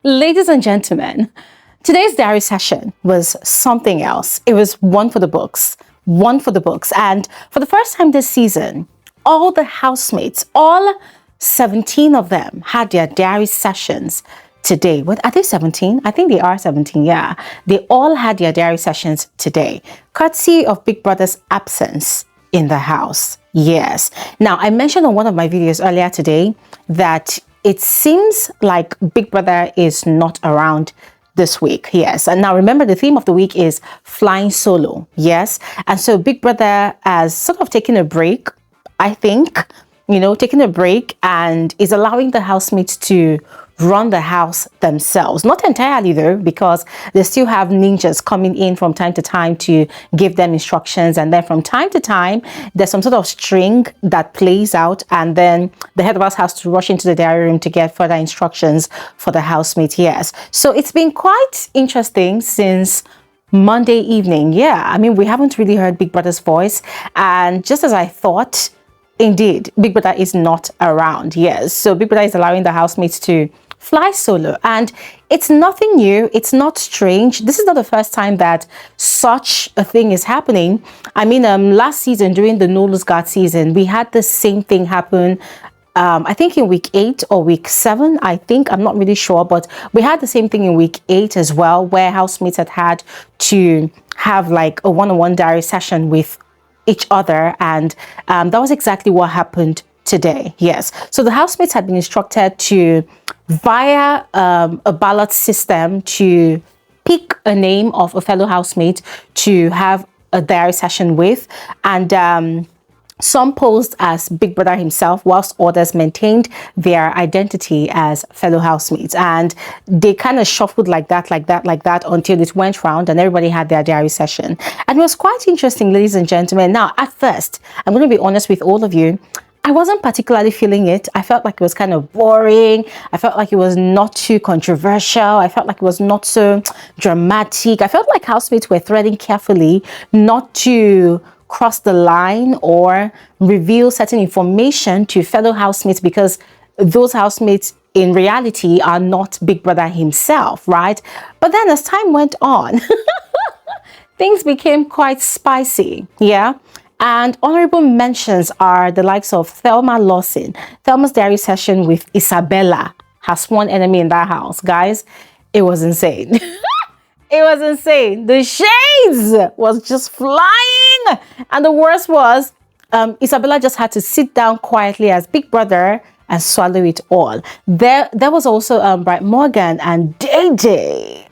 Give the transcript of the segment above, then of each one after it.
Ladies and gentlemen, today's diary session was something else. It was one for the books. And for the first time this season, all the housemates, all 17 of them had their diary sessions today. What are they, 17? I think they are 17, yeah. They all had their diary sessions today, courtesy of Big Brother's absence in the house. Yes. Now, I mentioned on one of my videos earlier today that it seems like Big Brother is not around this week. Yes. And now remember, the theme of the week is flying solo. Yes. And so Big Brother has sort of taken a break, I think, taking a break, and is allowing the housemates to run the house themselves. Not entirely though, because they still have ninjas coming in from time to time to give them instructions. And then from time to time, there's some sort of string that plays out. And then the head of house has to rush into the diary room to get further instructions for the housemate. Yes. So it's been quite interesting since Monday evening. Yeah. I mean, we haven't really heard Big Brother's voice. And just as I thought, indeed, Big Brother is not around. Yes. So Big Brother is allowing the housemates to fly solo, and it's nothing new. It's not strange. This is not the first time that such a thing is happening. I mean, last season during the No Lose Guard season, we had the same thing happen. I think in week 8 or week 7, I'm not really sure, but we had the same thing in week 8 as well, where housemates had to have like a one-on-one diary session with each other, and that was exactly what happened today. Yes. So the housemates had been instructed to, via a ballot system, to pick a name of a fellow housemate to have a diary session with, and some posed as Big Brother himself, whilst others maintained their identity as fellow housemates. And they kind of shuffled like that until it went round and everybody had their diary session. And it was quite interesting, ladies and gentlemen. Now, at first, I'm going to be honest with all of you, I wasn't particularly feeling it. I felt like it was kind of boring. I felt like it was not too controversial. I felt like it was not so dramatic. I felt like housemates were threading carefully not to cross the line or reveal certain information to fellow housemates, because those housemates in reality are not Big Brother himself, right? But then as time went on, things became quite spicy, yeah? And honorable mentions are the likes of Thelma Lawson. Thelma's diary session with Isabella, her sworn enemy in that house. Guys, it was insane. It was insane. The shades was just flying. And the worst was, Isabella just had to sit down quietly as Big Brother and swallow it all. There was also Bright Morgan and Dede.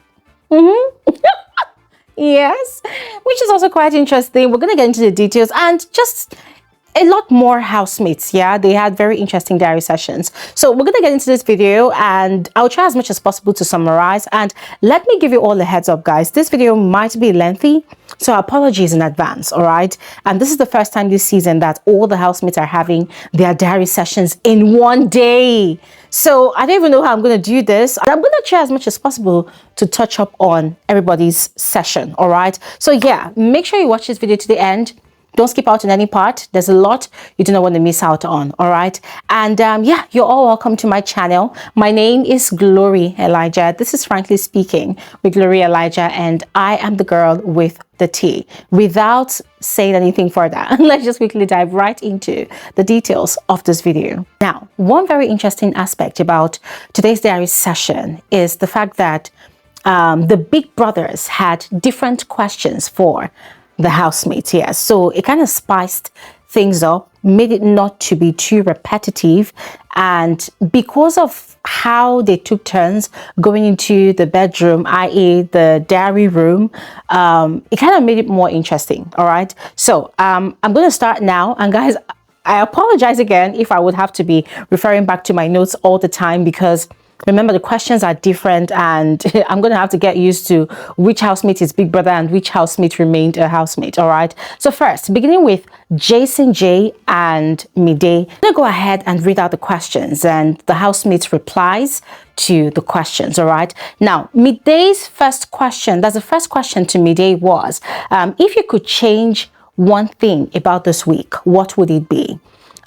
Yes, which is also quite interesting. We're going to get into the details and just a lot more housemates. Yeah, they had very interesting diary sessions. So we're going to get into this video, and I'll try as much as possible to summarize. And let me give you all a heads up, guys. This video might be lengthy, so apologies in advance. All right. And this is the first time this season that all the housemates are having their diary sessions in one day. So I don't even know how I'm going to do this. I'm going to try as much as possible to touch up on everybody's session. All right. So yeah, make sure you watch this video to the end. Don't skip out on any part. There's a lot you do not want to miss out on. All right. And yeah, you're all welcome to my channel. My name is Glory Elijah. This is Frankly Speaking with Glory Elijah, and I am the girl with the tea. Without saying anything further, let's just quickly dive right into the details of this video. Now, one very interesting aspect about today's diary session is the fact that the Big Brothers had different questions for the housemates. Yes, so it kind of spiced things up, made it not to be too repetitive, and because of how they took turns going into the bedroom, i.e. the diary room, it kind of made it more interesting. All right, so I'm going to start now, and guys, I apologize again if I would have to be referring back to my notes all the time, because remember, the questions are different, and I'm going to have to get used to which housemate is Big Brother and which housemate remained a housemate. All right. So first, beginning with Jason J and Midday, I'm going to go ahead and read out the questions and the housemates' replies to the questions. All right. Now, Midday's first question, that's the first question to Midday, was, if you could change one thing about this week, what would it be?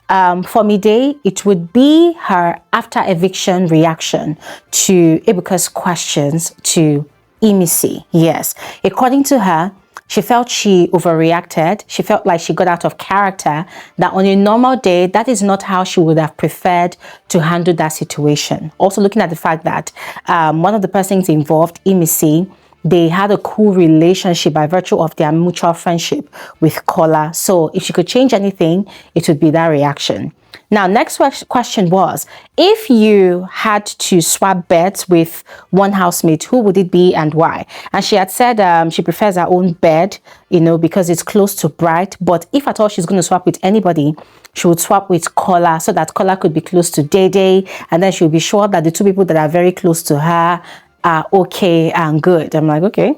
For Midday, it would be her after eviction reaction to Ebuka's questions to Imisi. Yes, according to her, she felt she overreacted. She felt like she got out of character, that on a normal day, that is not how she would have preferred to handle that situation. Also looking at the fact that one of the persons involved, Imisi, they had a cool relationship by virtue of their mutual friendship with Kola. So if she could change anything, it would be that reaction. Now, next question was, if you had to swap beds with one housemate, who would it be and why? And she had said she prefers her own bed, you know, because it's close to Bright. But if at all she's going to swap with anybody, she would swap with Kola so that Kola could be close to Dede. And then she would be sure that the two people that are very close to her are okay and good. I'm like, okay,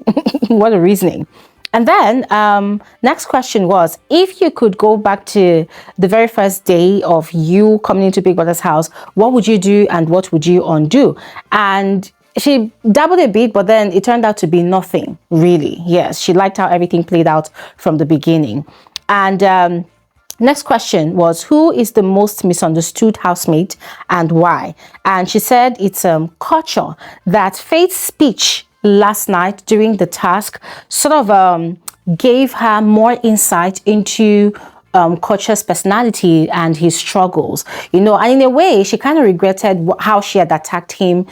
what a reasoning. And then next question was, if you could go back to the very first day of you coming into Big Brother's house, what would you do and what would you undo? And she dabbled a bit, but then it turned out to be nothing, really. Yes, she liked how everything played out from the beginning. And next question was, who is the most misunderstood housemate and why? And she said it's Kotcha, that Faith's speech last night during the task sort of gave her more insight into Kotcha's personality and his struggles, you know, and in a way she kind of regretted how she had attacked him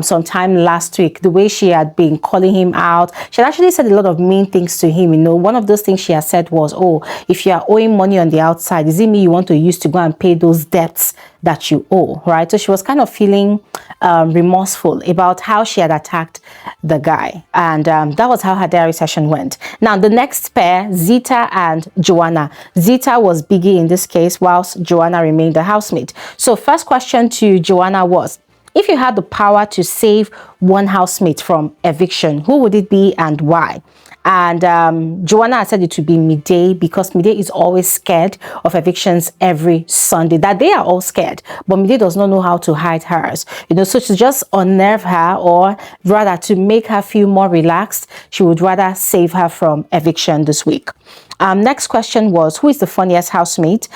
sometime last week, the way she had been calling him out. She had actually said a lot of mean things to him, you know. One of those things she had said was, oh, if you are owing money on the outside, is it me you want to use to go and pay those debts that you owe, right? So she was kind of feeling remorseful about how she had attacked the guy, and that was how her diary session went. Now the next pair, Zita and Joanna. Zita was Biggie in this case, whilst Joanna remained the housemate. So first question to Joanna was, if you had the power to save one housemate from eviction, who would it be and why? And Joanna said it would be Midday, because Midday is always scared of evictions every Sunday. That they are all scared, but Midday does not know how to hide hers. You know, so to just unnerve her, or rather to make her feel more relaxed, she would rather save her from eviction this week. Next question was, who is the funniest housemate?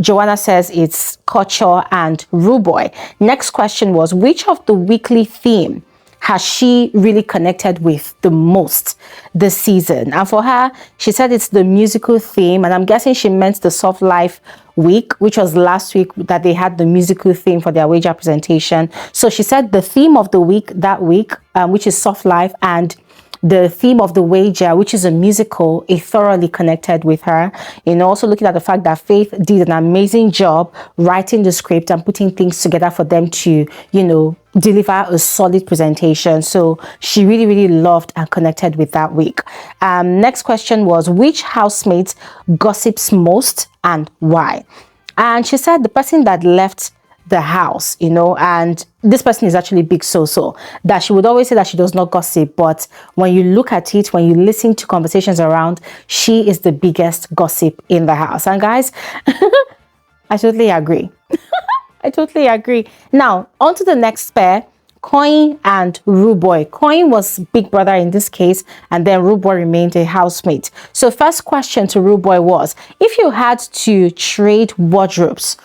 Joanna says it's Kotcha and Ruboy. Next question was, which of the weekly theme has she really connected with the most this season? And for her, she said it's the musical theme, and I'm guessing she meant the Soft Life week, which was last week that they had the musical theme for their wager presentation. So she said the theme of the week that week, which is Soft Life, and the theme of the wager, which is a musical, it thoroughly connected with her. You know, also looking at the fact that Faith did an amazing job writing the script and putting things together for them to, you know, deliver a solid presentation. So she really, really loved and connected with that week. Next question was, which housemate gossips most and why? And she said the person that left the house, you know, and this person is actually Big So, that she would always say that she does not gossip, but when you look at it, when you listen to conversations around, she is the biggest gossip in the house. And guys, I totally agree. I totally agree. Now, on to the next pair, Coin and Ruboy. Coin was Big Brother in this case, and then Ruboy remained a housemate. So first question to Ruboy was, if you had to trade wardrobes,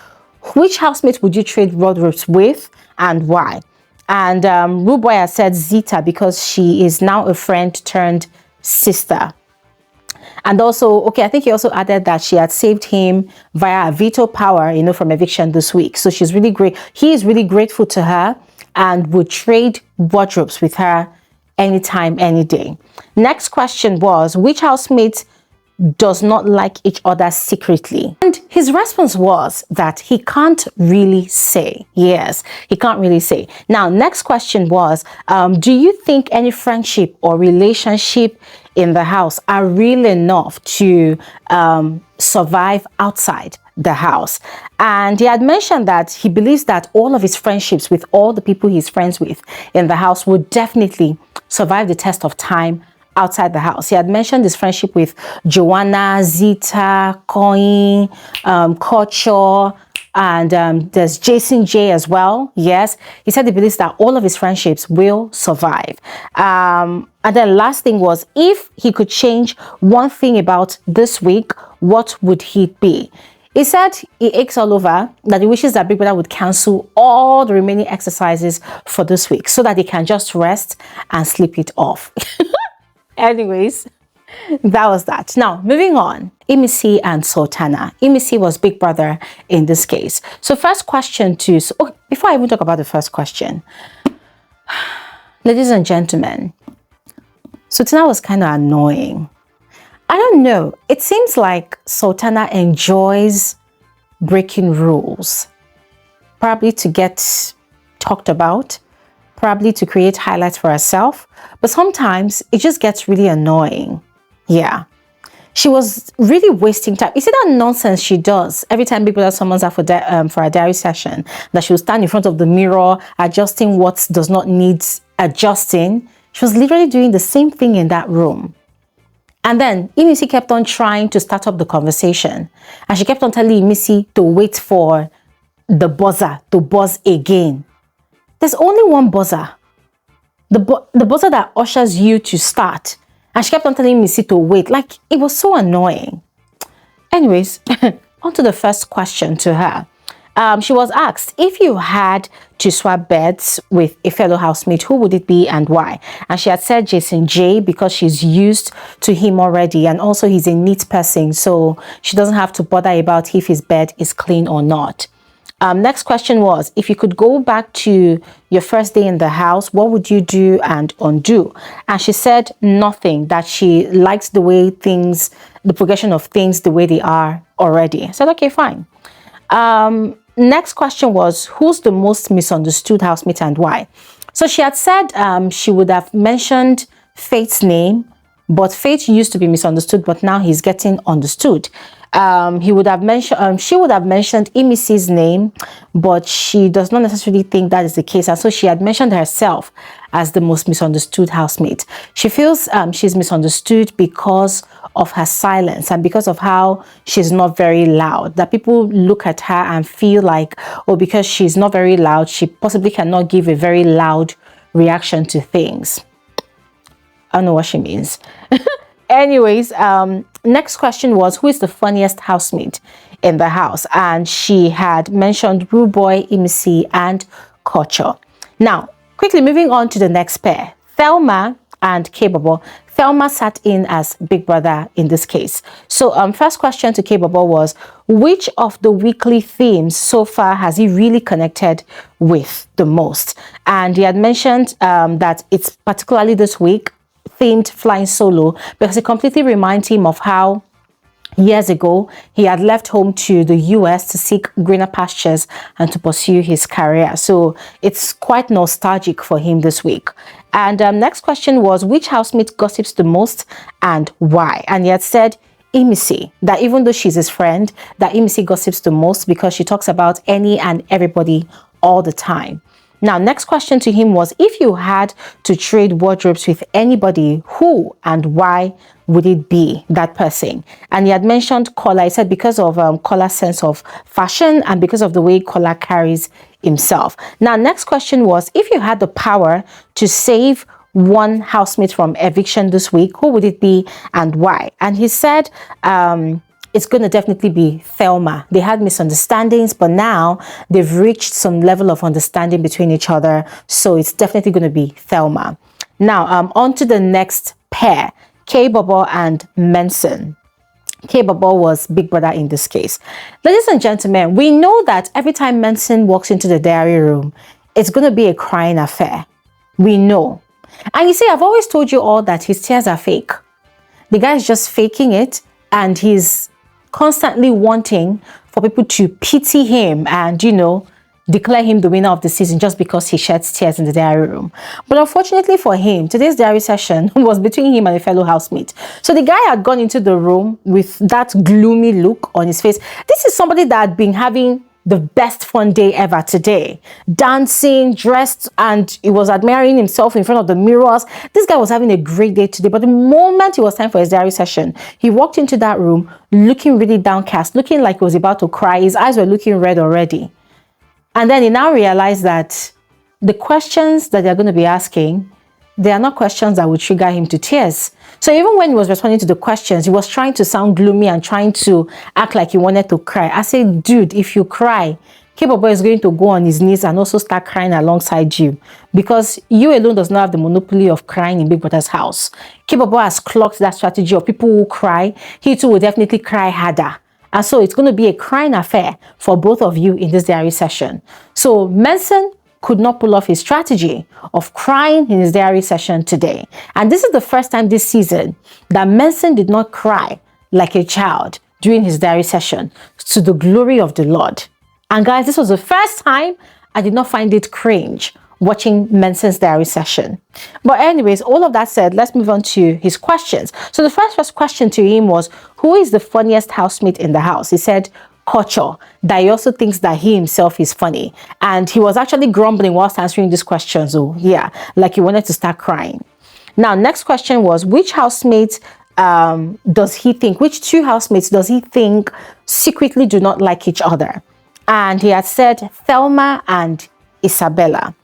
which housemate would you trade wardrobes with and why? And Ruboy has said Zita, because she is now a friend turned sister. And also, okay, I think he also added that she had saved him via veto power, you know, from eviction this week. So she's really great. He is really grateful to her and would trade wardrobes with her anytime, any day. Next question was, which housemate does not like each other secretly? And his response was that he can't really say. Yes, he can't really say. Now, next question was, do you think any friendship or relationship in the house are real enough to survive outside the house? And he had mentioned that he believes that all of his friendships with all the people he's friends with in the house would definitely survive the test of time outside the house. He had mentioned his friendship with Joanna, Zita, Coin, Kotcha, and there's Jason J as well. Yes, he said he believes that all of his friendships will survive. And then last thing was, if he could change one thing about this week, what would he be? He said he aches all over, that he wishes that Big Brother would cancel all the remaining exercises for this week so that he can just rest and sleep it off. Anyways, that was that. Now, moving on. Imisi and Sultana. Imisi was Big Brother in this case. So first question to... before I even talk about the first question, ladies and gentlemen, Sultana was kind of annoying. I don't know. It seems like Sultana enjoys breaking rules. Probably to get talked about. Probably to create highlights for herself. But sometimes it just gets really annoying. Yeah. She was really wasting time. You see that nonsense she does every time people summons her for a diary session, that she will stand in front of the mirror adjusting what does not need adjusting. She was literally doing the same thing in that room. And then Imisi kept on trying to start up the conversation. And she kept on telling Imisi to wait for the buzzer to buzz again. There's only one buzzer. The buzzer that ushers you to start. And she kept on telling Imisi to wait. Like, it was so annoying. Anyways, on to the first question to her. She was asked, if you had to swap beds with a fellow housemate, who would it be and why? And she had said Jason J, because she's used to him already, and also he's a neat person, so she doesn't have to bother about if his bed is clean or not. Next question was, if you could go back to your first day in the house, what would you do and undo? And she said nothing, that she likes the way things, the progression of things, the way they are already. I said, okay, fine. Next question was, who's the most misunderstood housemate and why? So she had said she would have mentioned Faith's name, but Faith used to be misunderstood, but now he's getting understood. He would have mentioned, she would have mentioned Imisi's name, but she does not necessarily think that is the case. And so she had mentioned herself as the most misunderstood housemate. She feels she's misunderstood because of her silence and because of how she's not very loud, that people look at her and feel like, oh, because she's not very loud, she possibly cannot give a very loud reaction to things. I don't know what she means. Anyways, next question was, who is the funniest housemate in the house? And she had mentioned Rude Boy, Imisi, and Kotcha. Now, quickly moving on to the next pair, Thelma and K-Bobo. Thelma sat in as Big Brother in this case. So first question to K-Bobo was, which of the weekly themes so far has he really connected with the most? And he had mentioned that it's particularly this week themed flying solo, because it completely reminds him of how years ago he had left home to the US to seek greener pastures and to pursue his career. So it's quite nostalgic for him this week. And next question was, which housemate gossips the most and why? And he had said Imisi, that even though she's his friend, that Imisi gossips the most because she talks about any and everybody all the time. Now, next question to him was, if you had to trade wardrobes with anybody, who and why would it be that person? And he had mentioned Kola. He said because of Kola's sense of fashion and because of the way Kola carries himself. Now, next question was, if you had the power to save one housemate from eviction this week, who would it be and why? And he said it's going to definitely be Thelma. They had misunderstandings, but now they've reached some level of understanding between each other. So it's definitely going to be Thelma. Now, on to the next pair, K-Bobo and Menson. K-Bobo was Big Brother in this case. Ladies and gentlemen, we know that every time Menson walks into the diary room, it's going to be a crying affair. We know. And you see, I've always told you all that his tears are fake. The guy is just faking it, and he's constantly wanting for people to pity him and, you know, declare him the winner of the season just because he sheds tears in the diary room. But unfortunately for him, today's diary session was between him and a fellow housemate. So the guy had gone into the room with that gloomy look on his face. This is somebody that had been having the best fun day ever today, dancing, dressed, and he was admiring himself in front of the mirrors. This guy was having a great day today, but the moment it was time for his diary session, he walked into that room looking really downcast, looking like he was about to cry. His eyes were looking red already. And then he now realized that the questions that they're going to be asking, they are not questions that would trigger him to tears. So even when he was responding to the questions, he was trying to sound gloomy and trying to act like he wanted to cry. I said, dude, if you cry, K-Bobo is going to go on his knees and also start crying alongside you, because you alone does not have the monopoly of crying in Big Brother's house. K-Bobo has clocked that strategy of people who cry. He too will definitely cry harder. And so it's going to be a crying affair for both of you in this diary session. So Menson could not pull off his strategy of crying in his diary session today. And this is the first time this season that Menson did not cry like a child during his diary session, to the glory of the Lord. And guys, this was the first time I did not find it cringe watching Menson's diary session. But anyways, all of that said, let's move on to his questions. So the first question to him was, who is the funniest housemate in the house? He said, Kotcha, that he also thinks that he himself is funny. And he was actually grumbling whilst answering these questions. Oh, yeah, like he wanted to start crying. Now, next question was, which housemate does he think, which two housemates does he think secretly do not like each other? And he had said Thelma and Isabella.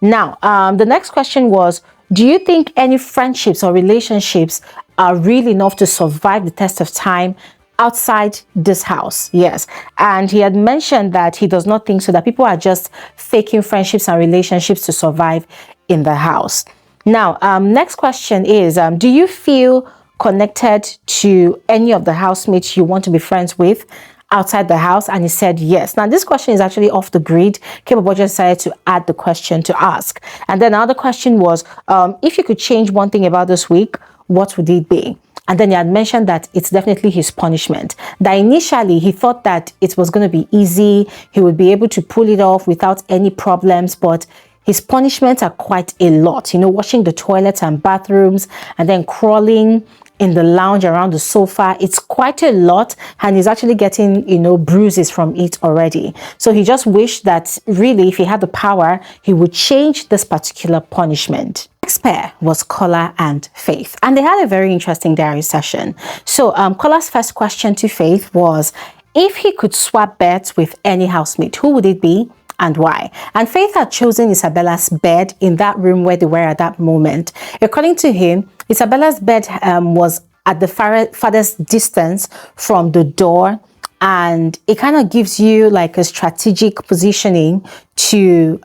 Now, the next question was, do you think any friendships or relationships are real enough to survive the test of time outside this house? Yes. And he had mentioned that he does not think so, that people are just faking friendships and relationships to survive in the house. Now, next question is, do you feel connected to any of the housemates you want to be friends with outside the house? And he said yes. Now, this question is actually off the grid. K-Bobo just decided to add the question to ask. And then another question was, if you could change one thing about this week, what would it be? And then he had mentioned that it's definitely his punishment. That initially he thought that it was going to be easy, he would be able to pull it off without any problems, but his punishments are quite a lot. You know, washing the toilets and bathrooms, and then crawling in the lounge around the sofa. It's quite a lot, and he's actually getting, you know, bruises from it already. So he just wished that really, if he had the power, he would change this particular punishment. Next pair was Kola and Faith, and they had a very interesting diary session. So Kola's first question to Faith was, if he could swap beds with any housemate, who would it be and why? And Faith had chosen Isabella's bed in that room where they were at that moment. According to him, Isabella's bed was at the farthest distance from the door, and it kind of gives you like a strategic positioning to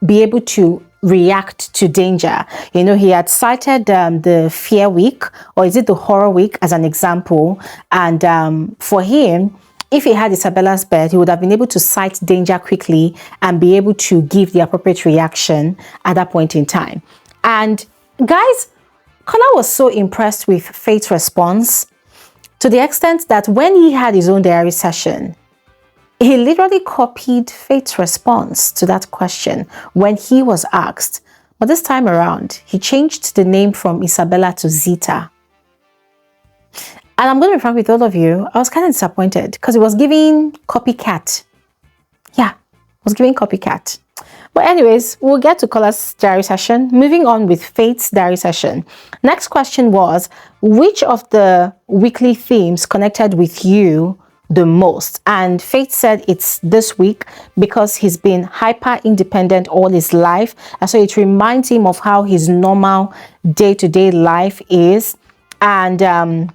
be able to react to danger. You know, he had cited the fear week, or is it the horror week, as an example. And for him, if he had Isabella's bed, he would have been able to sight danger quickly and be able to give the appropriate reaction at that point in time. And guys, Kola was so impressed with Faith's response, to the extent that when he had his own diary session, he literally copied Faith's response to that question when he was asked. But this time around, he changed the name from Isabella to Zita. And I'm going to be frank with all of you, I was kind of disappointed because it was giving copycat. Yeah, it was giving copycat. But anyways, we'll get to Kola's diary session. Moving on with Faith's diary session. Next question was, which of the weekly themes connected with you the most? And Faith said it's this week because he's been hyper independent all his life. And so it reminds him of how his normal day-to-day life is. And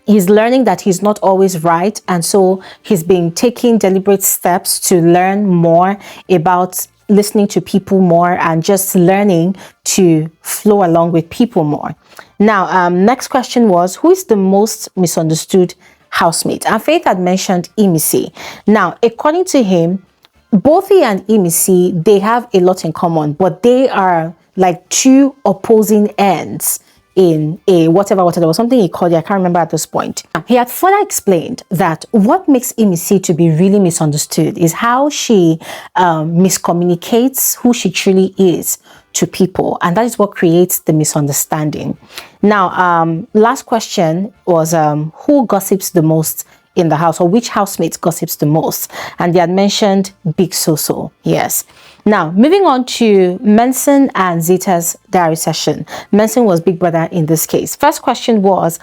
he's learning that he's not always right. And so he's been taking deliberate steps to learn more about listening to people more and just learning to flow along with people more. Now, next question was, who is the most misunderstood housemate? And Faith had mentioned Imisi. Now, according to him, both he and Imisi, they have a lot in common, but they are like two opposing ends in a whatever, there was something he called it, I can't remember at this point. He had further explained that what makes Imisi to be really misunderstood is how she miscommunicates who she truly is to people, and that is what creates the misunderstanding. Now, last question was, who gossips the most in the house, or which housemate gossips the most? And they had mentioned Big So-So. Yes. Now, moving on to Menson and Zita's diary session. Menson was Big Brother in this case. First question was,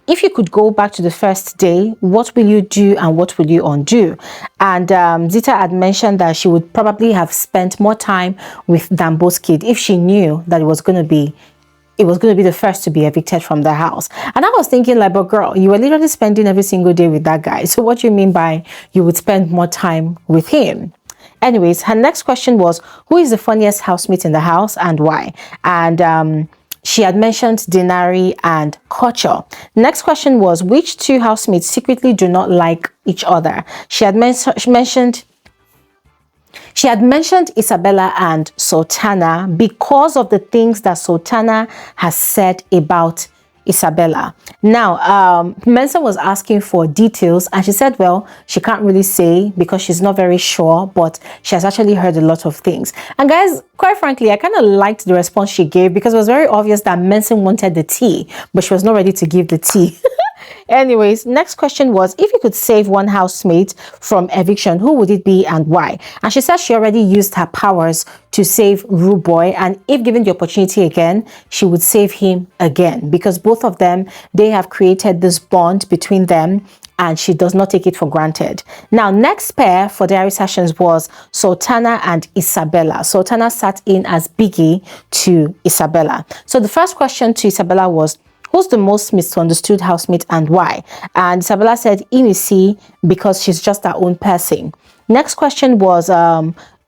if you could go back to the first day, what will you do and what will you undo? And Zita had mentioned that she would probably have spent more time with Dambo's kid if she knew that it was going to be the first to be evicted from the house. And I was thinking, like, but girl, you were literally spending every single day with that guy. So what do you mean by you would spend more time with him? Anyways, her next question was, who is the funniest housemate in the house and why? And she had mentioned Denari and Kotcha. Next question was, which two housemates secretly do not like each other? She had mentioned Isabella and Sultana because of the things that Sultana has said about Isabella. Now, Menson was asking for details and she said, well, she can't really say because she's not very sure, but she has actually heard a lot of things. And guys, quite frankly, I kind of liked the response she gave because it was very obvious that Menson wanted the tea, but she was not ready to give the tea. Anyways, next question was, if you could save one housemate from eviction, who would it be and why? And she said she already used her powers to save Rude Boy, and if given the opportunity again, she would save him again because both of them, they have created this bond between them and she does not take it for granted. Now, next pair for diary sessions was Sultana and Isabella. Sultana sat in as Biggie to Isabella. So the first question to Isabella was, who's the most misunderstood housemate and why? And Isabella said Imisi because she's just her own person. Next question was,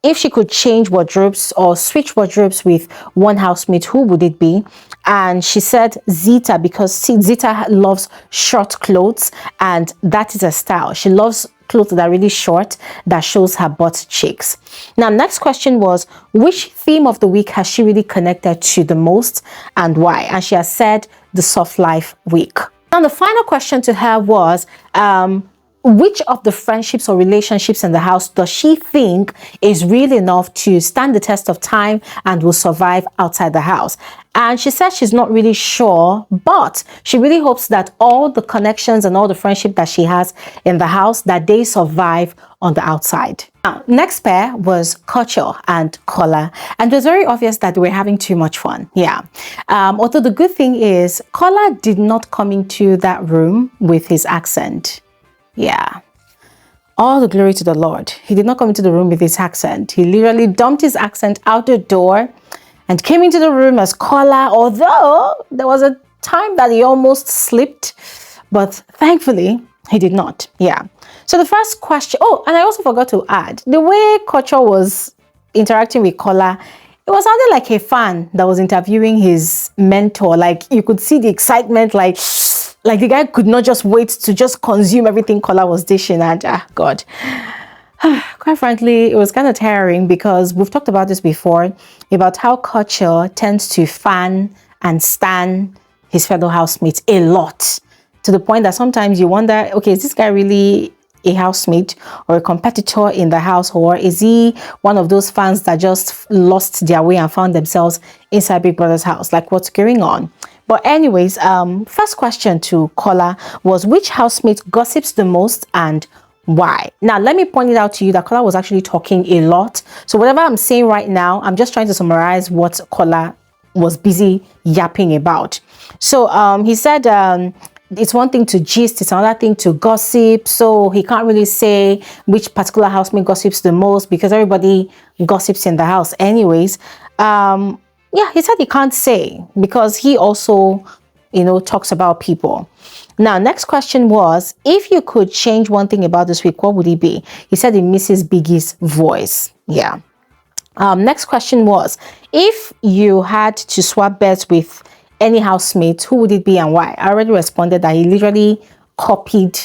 if she could change wardrobes or switch wardrobes with one housemate, who would it be? And she said Zita because Zita loves short clothes and that is her style. She loves clothes that are really short, that shows her butt cheeks. Now, next question was, which theme of the week has she really connected to the most and why? And she has said the soft life week. Now, the final question to her was, which of the friendships or relationships in the house does she think is real enough to stand the test of time and will survive outside the house? And she said she's not really sure, but she really hopes that all the connections and all the friendship that she has in the house, that they survive on the outside. Now, next pair was Kotcha and Cola, and it was very obvious that they were having too much fun. Yeah. Although the good thing is, Kola did not come into that room with his accent. Yeah. All the glory to the Lord. He did not come into the room with his accent. He literally dumped his accent out the door and came into the room as Kola, although there was a time that he almost slipped, but thankfully he did not. Yeah. So the first question, oh, and I also forgot to add, the way Kotcha was interacting with Kola, it was sounding like a fan that was interviewing his mentor. Like you could see the excitement, like the guy could not just wait to just consume everything Kola was dishing. And God, quite frankly, it was kind of tiring because we've talked about this before, about how Kotcha tends to fan and stan his fellow housemates a lot, to the point that sometimes you wonder, okay, is this guy really a housemate or a competitor in the house, or is he one of those fans that just lost their way and found themselves inside Big Brother's house? Like, what's going on? But anyways, first question to Kola was, which housemate gossips the most and why? Now, let me point it out to you that Kola was actually talking a lot. So whatever I'm saying right now, I'm just trying to summarize what Kola was busy yapping about. So he said, it's one thing to gist, it's another thing to gossip. So he can't really say which particular housemate gossips the most because everybody gossips in the house anyways. Yeah, he said he can't say because he also, talks about people. Now, next question was, if you could change one thing about this week, what would it be? He said he misses Biggie's voice. Yeah. Next question was, if you had to swap beds with any housemate, who would it be and why? I already responded that he literally copied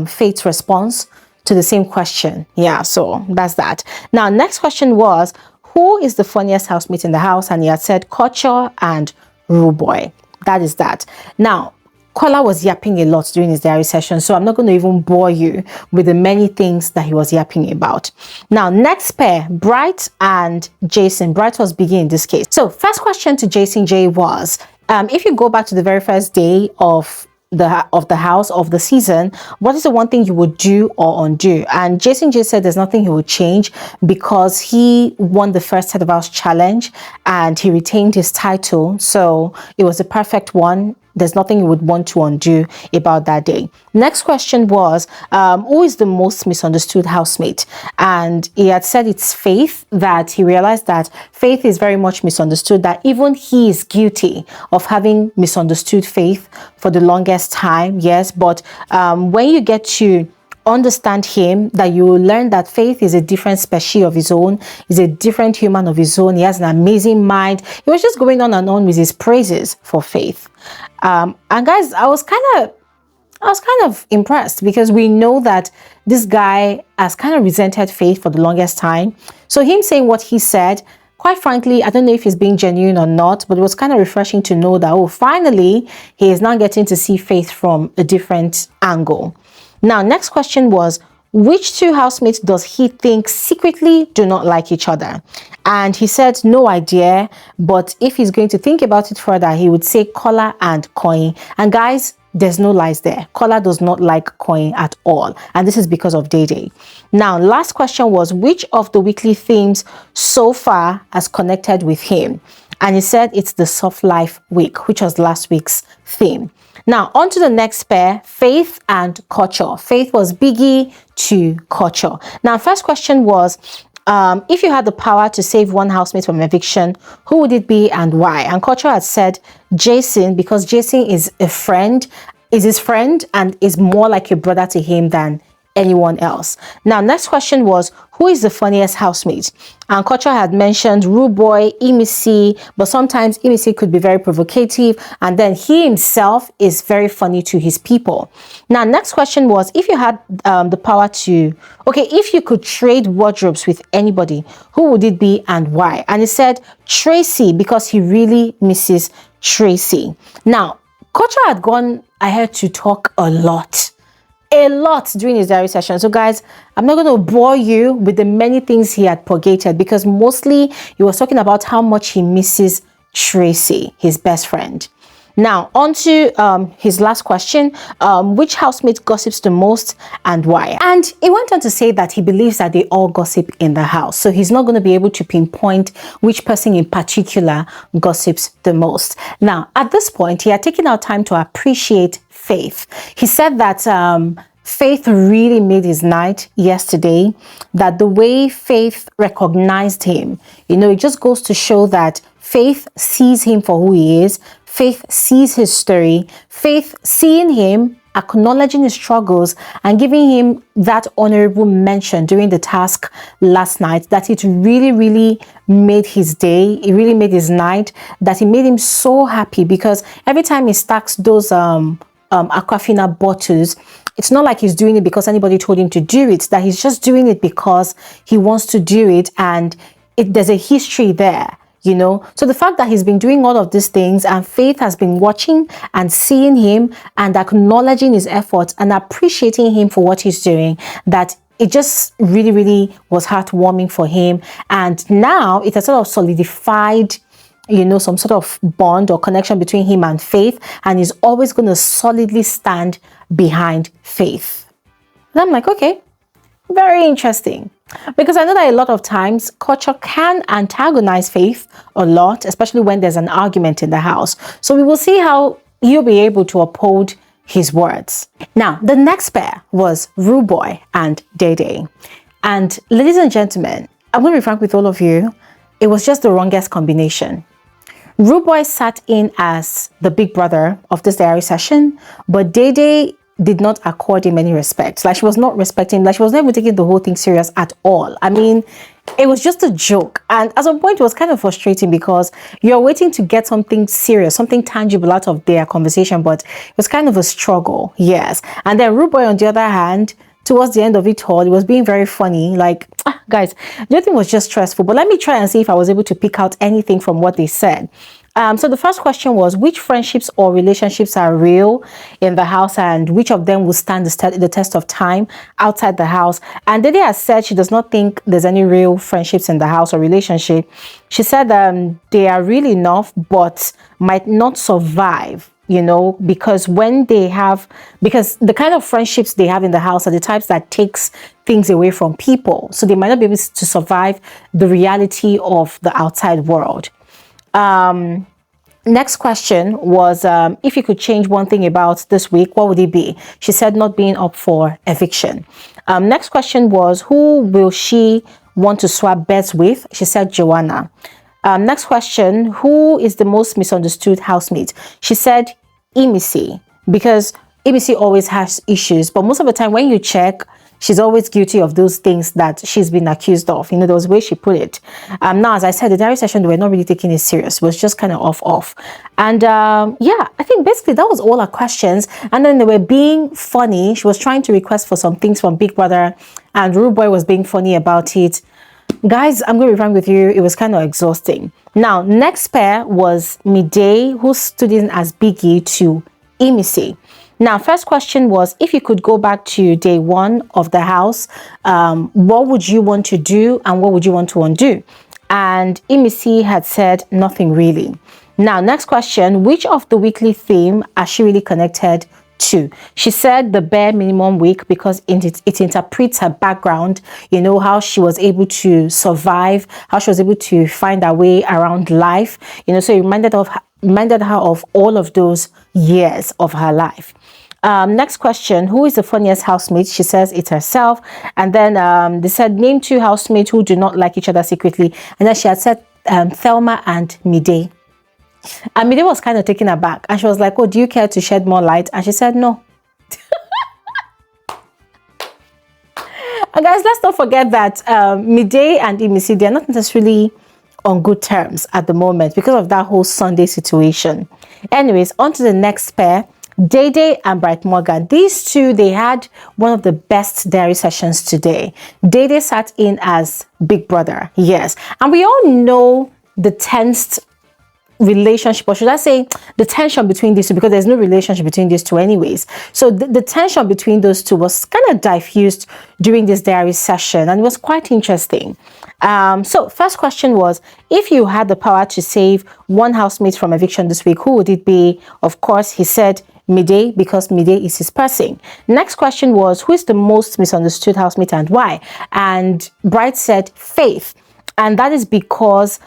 Faith's response to the same question. Yeah, so that's that. Now, next question was, who is the funniest housemate in the house? And he had said Kotcha and Rude Boy. That is that. Now, Kola was yapping a lot during his diary session, so I'm not going to even bore you with the many things that he was yapping about. Now, next pair, Bright and Jason. Bright was Biggie in this case. So first question to Jason J was, if you go back to the very first day of the house of the season, what is the one thing you would do or undo? And Jason J said there's nothing he would change because he won the first head of house challenge and he retained his title, so it was a perfect one. there's nothing you would want to undo about that day. Next question was, who is the most misunderstood housemate? And he had said it's Faith, that he realized that Faith is very much misunderstood, that even he is guilty of having misunderstood Faith for the longest time. Yes, but when you get to understand him, that you will learn that Faith is a different species of his own, is a different human of his own. He has an amazing mind. He was just going on and on with his praises for Faith. And guys, I was kind of impressed, because we know that this guy has kind of resented Faith for the longest time. So him saying what he said, quite frankly, I don't know if he's being genuine or not, but it was kind of refreshing to know that, oh, finally, he is now getting to see Faith from a different angle. Now, next question was, which two housemates does he think secretly do not like each other? And he said, no idea, but if he's going to think about it further, he would say Kola and Kola. And guys, there's no lies there. Kola does not like Kola at all. And this is because of Dede. Now, last question was, which of the weekly themes so far has connected with him? And he said it's the soft life week, which was last week's theme. Now, on to the next pair, Faith and Kotcha. Faith was Biggie to Kotcha. Now, first question was, if you had the power to save one housemate from eviction, who would it be and why? And Kotcha had said Jason, because Jason is his friend and is more like a brother to him than anyone else. Now, next question was, who is the funniest housemate? And Kotcha had mentioned Rude Boy, Imisi, but sometimes Imisi could be very provocative, and then he himself is very funny to his people. Now, next question was, if you had the power to, if you could trade wardrobes with anybody, who would it be and why? And he said Tracy, because he really misses Tracy. Now, Kotcha had gone ahead to talk a lot during his diary session. So guys, I'm not going to bore you with the many things he had purgated, because mostly he was talking about how much he misses Tracy, his best friend. Now, on to his last question, which housemate gossips the most and why? And he went on to say that he believes that they all gossip in the house. So he's not going to be able to pinpoint which person in particular gossips the most. Now, at this point, he had taken out time to appreciate Faith. He said that Faith really made his night yesterday, that the way Faith recognized him, it just goes to show that Faith sees him for who he is. Faith sees his story. Faith seeing him, acknowledging his struggles, and giving him that honorable mention during the task last night, that it really, really made his day. It really made his night, that it made him so happy, because every time he stacks those Aquafina bottles, it's not like he's doing it because anybody told him to do it, that he's just doing it because he wants to do it, and there's a history there. So the fact that he's been doing all of these things, and Faith has been watching and seeing him and acknowledging his efforts and appreciating him for what he's doing, that it just really, really was heartwarming for him. And now it has sort of solidified some sort of bond or connection between him and Faith, and he's always going to solidly stand behind Faith. And I'm like, okay, very interesting. Because I know that a lot of times Kotcha can antagonize Faith a lot, especially when there's an argument in the house. So we will see how he'll be able to uphold his words. Now, the next pair was Rude Boy and Dede. And ladies and gentlemen, I'm going to be frank with all of you, it was just the wrongest combination. Rude Boy sat in as the big brother of this diary session, but Dede did not accord him any respect. Like, she was not respecting him. Like, she was never taking the whole thing serious at all. I mean, it was just a joke. And at some point, it was kind of frustrating, because you're waiting to get something serious, something tangible out of their conversation, but it was kind of a struggle. Yes. And then Rude Boy, on the other hand, towards the end of it all, it was being very funny. Like, guys, the other thing was just stressful. But let me try and see if I was able to pick out anything from what they said. So the first question was, which friendships or relationships are real in the house, and which of them will stand the test of time outside the house? And Dede has said she does not think there's any real friendships in the house or relationship. She said they are real enough, but might not survive, because because the kind of friendships they have in the house are the types that takes things away from people. So they might not be able to survive the reality of the outside world. Next question was, if you could change one thing about this week, what would it be? She said not being up for eviction. Next question was, who will she want to swap beds with? She said Joanna. Next question, who is the most misunderstood housemate? She said Imisi, because Imisi always has issues, but most of the time when you check, she's always guilty of those things that she's been accused of. You know, there was the way she put it. Now, as I said, the diary session, they were not really taking it serious. It was just kind of off. And yeah, I think basically that was all her questions. And then they were being funny. She was trying to request for some things from Big Brother, and Rude Boy was being funny about it. Guys, I'm going to be frank with you. It was kind of exhausting. Now, next pair was Midday, who stood in as Biggie to Imisi. Now, first question was, if you could go back to day one of the house, what would you want to do and what would you want to undo? And Imisi had said nothing really. Now, next question, which of the weekly theme are she really connected to? She said the bare minimum week because it interprets her background, you know, how she was able to survive, how she was able to find her way around life, you know, so it reminded her of all of those years of her life. Next question, who is the funniest housemate? She says it's herself. And then they said name 2 housemates who do not like each other secretly. And then she had said Thelma and Midday. And Midday was kind of taken aback, and she was like, oh, do you care to shed more light? And she said no. And guys, let's not forget that Midday and Imisi, they're not necessarily on good terms at the moment because of that whole Sunday situation. Anyways, on to the next pair, Dede and Bright Morgan. These two, they had one of the best diary sessions today. Dede sat in as Big Brother, yes. And we all know the tensed relationship, or should I say the tension between these two, because there's no relationship between these two anyways. So the tension between those two was kind of diffused during this diary session, and it was quite interesting. So first question was, if you had the power to save one housemate from eviction this week, who would it be? Of course, he said Midday, because Midday is his person. Next question was, who is the most misunderstood housemate and why? And Bright said Faith, and that is because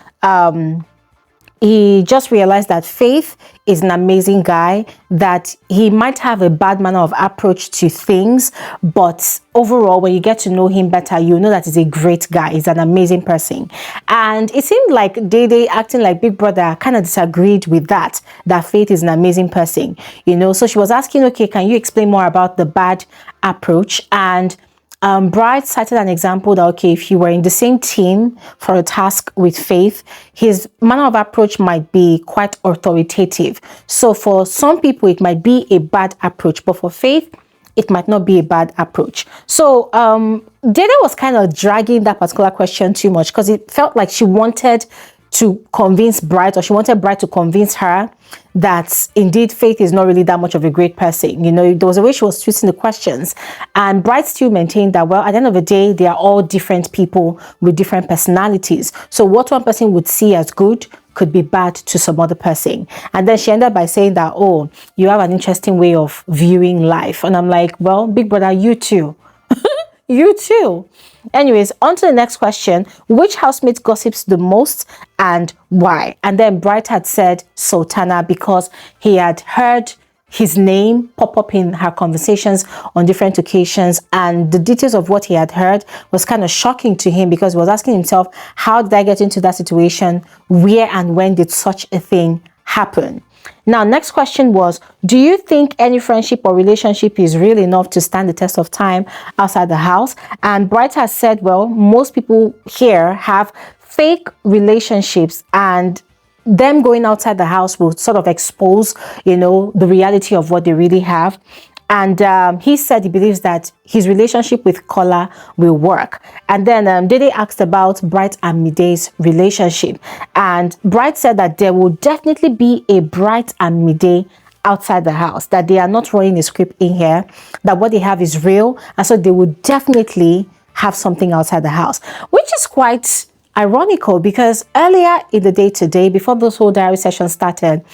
he just realized that Faith is an amazing guy, that he might have a bad manner of approach to things, but overall, when you get to know him better, you know that he's a great guy. He's an amazing person. And it seemed like Dede, acting like Big Brother, kind of disagreed with that Faith is an amazing person, you know. So she was asking, okay, can you explain more about the bad approach? And Bright cited an example that, okay, if you were in the same team for a task with Faith, his manner of approach might be quite authoritative. So for some people, it might be a bad approach, but for Faith, it might not be a bad approach. So Dede was kind of dragging that particular question too much, because it felt like she wanted to convince Bright, or she wanted Bright to convince her that indeed Faith is not really that much of a great person. You know, there was a way she was twisting the questions, and Bright still maintained that, well, at the end of the day, they are all different people with different personalities. So what one person would see as good could be bad to some other person. And then she ended by saying that, oh, you have an interesting way of viewing life. And I'm like, well, Big Brother, you too. You too. Anyways, on to the next question. Which housemate gossips the most and why? And then Bright had said Sultana, because he had heard his name pop up in her conversations on different occasions, and the details of what he had heard was kind of shocking to him, because he was asking himself, how did I get into that situation? Where and when did such a thing happen? Now, next question was, do you think any friendship or relationship is real enough to stand the test of time outside the house? And Bright has said, well, most people here have fake relationships, and them going outside the house will sort of expose, you know, the reality of what they really have. And he said he believes that his relationship with Kola will work. And then Dede asked about Bright and Midday's relationship. And Bright said that there will definitely be a Bright and Midday outside the house, that they are not running a script in here, that what they have is real. And so they will definitely have something outside the house, which is quite ironical, because earlier in the day today, before this whole diary session started,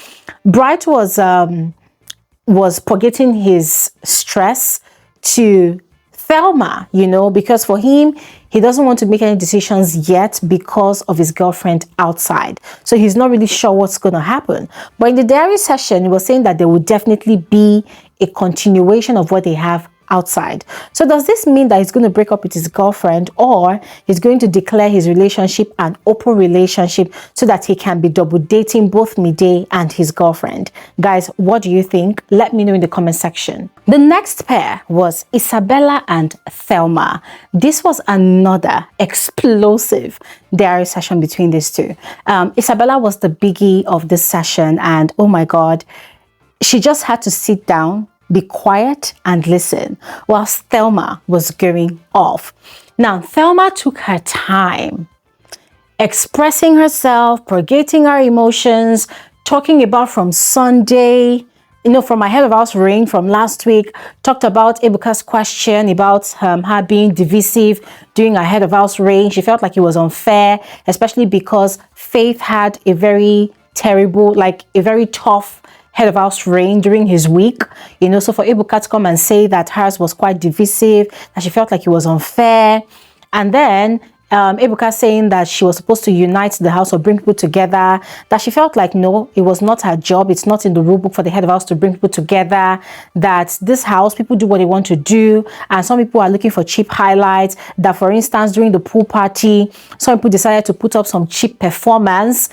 Bright was purgating his stress to Thelma, you know, because for him, he doesn't want to make any decisions yet because of his girlfriend outside. So he's not really sure what's going to happen. But in the diary session, he was saying that there would definitely be a continuation of what they have outside. So does this mean that he's going to break up with his girlfriend, or he's going to declare his relationship an open relationship so that he can be double dating both Midday and his girlfriend? Guys, what do you think? Let me know in the comment section. The next pair was Isabella and Thelma. This was another explosive diary session between these two. Isabella was the biggie of this session, and oh my God, she just had to sit down, be quiet and listen whilst Thelma was going off. Now, Thelma took her time expressing herself, purgating her emotions, talking about from Sunday, you know, from my head of house reign from last week, talked about Ebuka's question about her being divisive during her head of house reign. She felt like it was unfair, especially because Faith had a very terrible, like a very tough head of house reign during his week, you know. So for Ebuka to come and say that hers was quite divisive, that she felt like it was unfair, and then Ebuka saying that she was supposed to unite the house or bring people together, that she felt like no, it was not her job, it's not in the rule book for the head of house to bring people together, that this house, people do what they want to do, and some people are looking for cheap highlights, that for instance during the pool party, some people decided to put up some cheap performance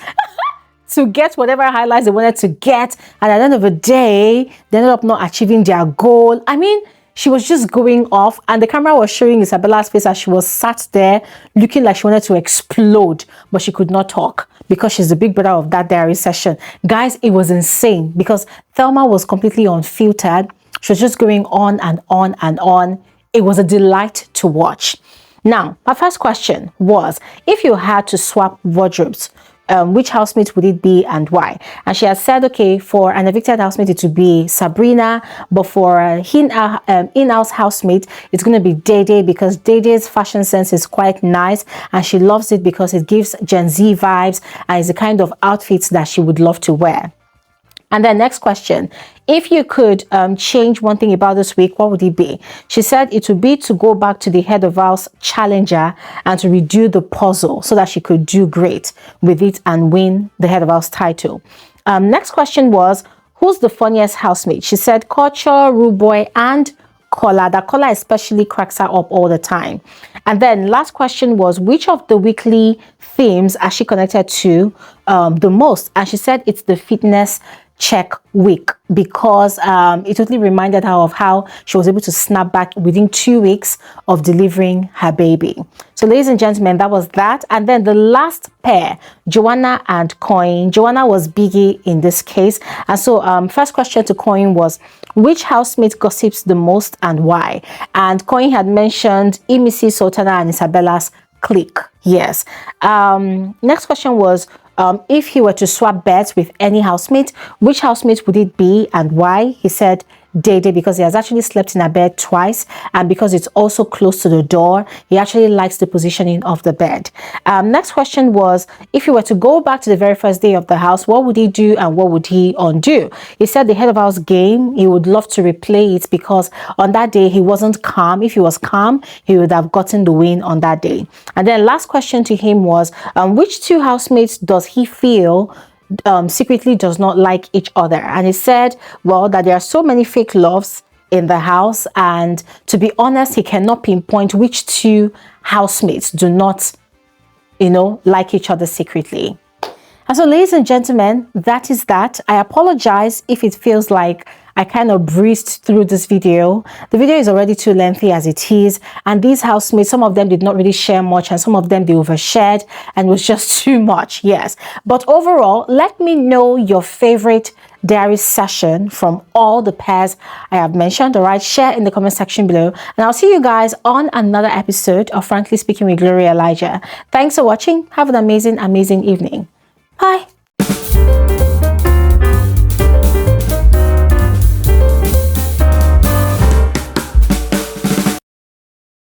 to get whatever highlights they wanted to get, and at the end of the day they ended up not achieving their goal. I mean, she was just going off, and the camera was showing Isabella's face as she was sat there looking like she wanted to explode, but she could not talk because she's the big brother of that diary session. Guys, it was insane because Thelma was completely unfiltered. She was just going on and on and on. It was a delight to watch. Now, my first question was, if you had to swap wardrobes, which housemate would it be and why? And she has said, okay, for an evicted housemate it would be Sabrina, but for in-house housemate it's going to be Dede, because Dede's fashion sense is quite nice and she loves it because it gives Gen Z vibes and it's the kind of outfits that she would love to wear. And then next question, if you could change one thing about this week, what would it be? She said it would be to go back to the head of house challenger and to redo the puzzle so that she could do great with it and win the head of house title. Next question was, who's the funniest housemate? She said Kotcha, Rude Boy, and Kola. That Kola especially cracks her up all the time. And then last question was, which of the weekly themes are she connected to the most? And she said it's the fitness check week, because it totally reminded her of how she was able to snap back within 2 weeks of delivering her baby. So ladies and gentlemen, that was that. And then the last pair, Joanna and Coin. Joanna was biggie in this case, and so first question to Coin was, which housemate gossips the most and why? And Coin had mentioned Imisi, Sultana, and Isabella's clique. Yes. Next question was, if he were to swap beds with any housemate, which housemate would it be and why? He said Dede, because he has actually slept in a bed twice, and because it's also close to the door, he actually likes the positioning of the bed. Next question was, if he were to go back to the very first day of the house, what would he do and what would he undo? He said the head of house game, he would love to replay it because on that day he wasn't calm. If he was calm, he would have gotten the win on that day. And then last question to him was, which two housemates does he feel secretly does not like each other? And he said, well, that there are so many fake loves in the house, and to be honest, he cannot pinpoint which two housemates do not, you know, like each other secretly. And so ladies and gentlemen, that is that. I apologize if it feels like I kind of breezed through this video. The video is already too lengthy as it is, and these housemates, some of them did not really share much, and some of them they overshared, and it was just too much. Yes, but overall, let me know your favorite diary session from all the pairs I have mentioned. All right, share in the comment section below, and I'll see you guys on another episode of Frankly Speaking with Gloria Elijah. Thanks for watching. Have an amazing evening.